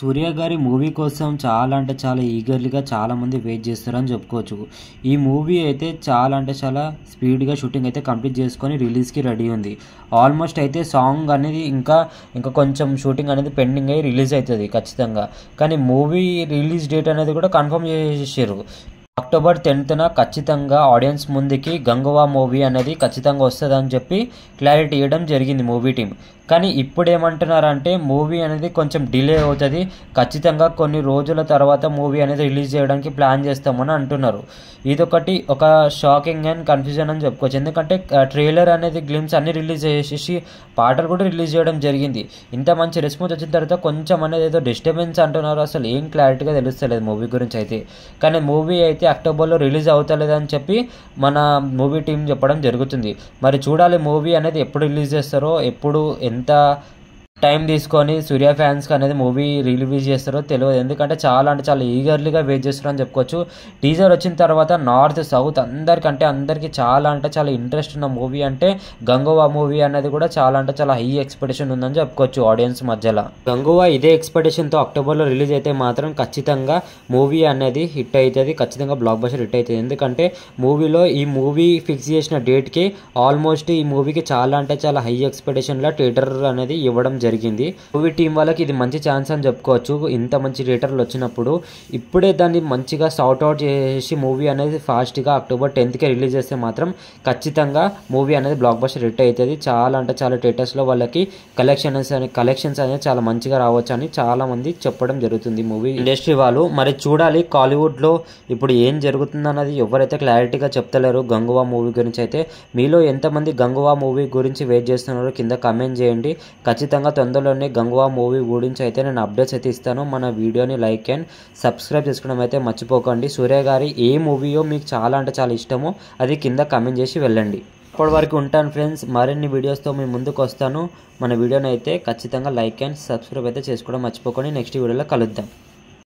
సూర్య గారి మూవీ కోసం చాలా అంటే చాలా ఈగర్లీగా చాలామంది వెయిట్ చేస్తారని చెప్పుకోవచ్చు. ఈ మూవీ అయితే చాలా అంటే చాలా స్పీడ్గా షూటింగ్ అయితే కంప్లీట్ చేసుకొని రిలీజ్కి రెడీ ఉంది. ఆల్మోస్ట్ అయితే సాంగ్ అనేది ఇంకా కొంచెం షూటింగ్ అనేది పెండింగ్ అయ్యి రిలీజ్ అవుతుంది ఖచ్చితంగా. కానీ మూవీ రిలీజ్ డేట్ అనేది కూడా కన్ఫర్మ్ చేసేసారు. అక్టోబర్ 10న ఖచ్చితంగా ఆడియన్స్ ముందుకి గంగవా మూవీ అనేది ఖచ్చితంగా వస్తుందని చెప్పి క్లారిటీ ఇవ్వడం జరిగింది మూవీ టీం. కానీ ఇప్పుడు ఏమంటున్నారంటే మూవీ అనేది కొంచెం డిలే అవుతుంది, ఖచ్చితంగా కొన్ని రోజుల తర్వాత మూవీ అనేది రిలీజ్ చేయడానికి ప్లాన్ చేస్తామని అంటున్నారు. ఇదొకటి ఒక షాకింగ్ అండ్ కన్ఫ్యూజన్ అని చెప్పుకోవచ్చు. ఎందుకంటే ట్రైలర్ అనేది గ్లిమ్స్ అన్ని రిలీజ్ చేసేసి పాటలు కూడా రిలీజ్ చేయడం జరిగింది. ఇంత మంచి రెస్పాన్స్ వచ్చిన తర్వాత కొంచెం అనేది ఏదో డిస్టర్బెన్స్ అంటున్నారు. అసలు ఏం క్లారిటీగా తెలుస్తలేదు మూవీ గురించి అయితే. కానీ మూవీ అయితే అక్టోబర్లో రిలీజ్ అవుతలేదని చెప్పి మన మూవీ టీం చెప్పడం జరుగుతుంది. మరి చూడాలి మూవీ అనేది ఎప్పుడు రిలీజ్ చేస్తారో, ఎప్పుడు ఎంత టైం తీసుకొని సూర్య ఫ్యాన్స్కి అనేది మూవీ రిలీజ్ చేస్తారో తెలియదు. ఎందుకంటే చాలా అంటే చాలా ఈగర్లీగా వెయిట్ చేస్తారని చెప్పుకోవచ్చు. టీజర్ వచ్చిన తర్వాత నార్త్ సౌత్ అందరికీ చాలా అంటే చాలా ఇంట్రెస్ట్ ఉన్న మూవీ అంటే గంగోవా మూవీ అనేది కూడా చాలా అంటే చాలా హై ఎక్స్పెక్టేషన్ ఉందని చెప్పుకోవచ్చు ఆడియన్స్ మధ్యలో. గంగోవా ఇదే ఎక్స్పెక్టేషన్తో అక్టోబర్లో రిలీజ్ అయితే మాత్రం ఖచ్చితంగా మూవీ అనేది హిట్ అవుతుంది, ఖచ్చితంగా బ్లాక్ బస్టర్ హిట్ అవుతుంది. ఎందుకంటే మూవీలో ఈ మూవీ ఫిక్స్ చేసిన డేట్కి ఆల్మోస్ట్ ఈ మూవీకి చాలా అంటే చాలా హై ఎక్స్పెక్టేషన్లో థియేటర్ అనేది ఇవ్వడం జరిగింది. మూవీ టీం వాళ్ళకి ఇది మంచి ఛాన్స్ అని చెప్పుకోవచ్చు. ఇంత మంచి థియేటర్లు వచ్చినప్పుడు ఇప్పుడే దాన్ని మంచిగా సార్ట్ అవుట్ చేసి మూవీ అనేది ఫాస్ట్గా అక్టోబర్ 10కి రిలీజ్ చేస్తే మాత్రం ఖచ్చితంగా మూవీ అనేది బ్లాక్ బస్టర్ హిట్ అవుతుంది. చాలా అంటే చాలా థియేటర్స్లో వాళ్ళకి కలెక్షన్స్ అనేది చాలా మంచిగా రావచ్చు అని చాలా మంది చెప్పడం జరుగుతుంది మూవీ ఇండస్ట్రీ వాళ్ళు. మరి చూడాలి కాలీవుడ్లో ఇప్పుడు ఏం జరుగుతుంది అన్నది ఎవరైతే క్లారిటీగా చెప్తలేరు గంగవా మూవీ గురించి అయితే. మీలో ఎంతమంది గంగవా మూవీ గురించి వెయిట్ చేస్తున్నారో కింద కామెంట్ చేయండి. ఖచ్చితంగా తొందరలోనే గంగవా మూవీ గురించి అయితే నేను అప్డేట్స్ అయితే ఇస్తాను. మన వీడియోని లైక్ అండ్ సబ్స్క్రైబ్ చేసుకోవడం అయితే మర్చిపోకండి. సూర్య గారి ఏ మూవీయో మీకు చాలా అంటే చాలా ఇష్టమో అది కింద కామెంట్ చేసి వెళ్ళండి. అప్పటి వరకు ఉంటాను ఫ్రెండ్స్. మరిన్ని వీడియోస్తో మీ ముందుకు వస్తాను. మన వీడియోని అయితే ఖచ్చితంగా లైక్ అండ్ సబ్స్క్రైబ్ అయితే చేసుకోవడం మర్చిపోకండి. నెక్స్ట్ వీడియోలో కలుద్దాం.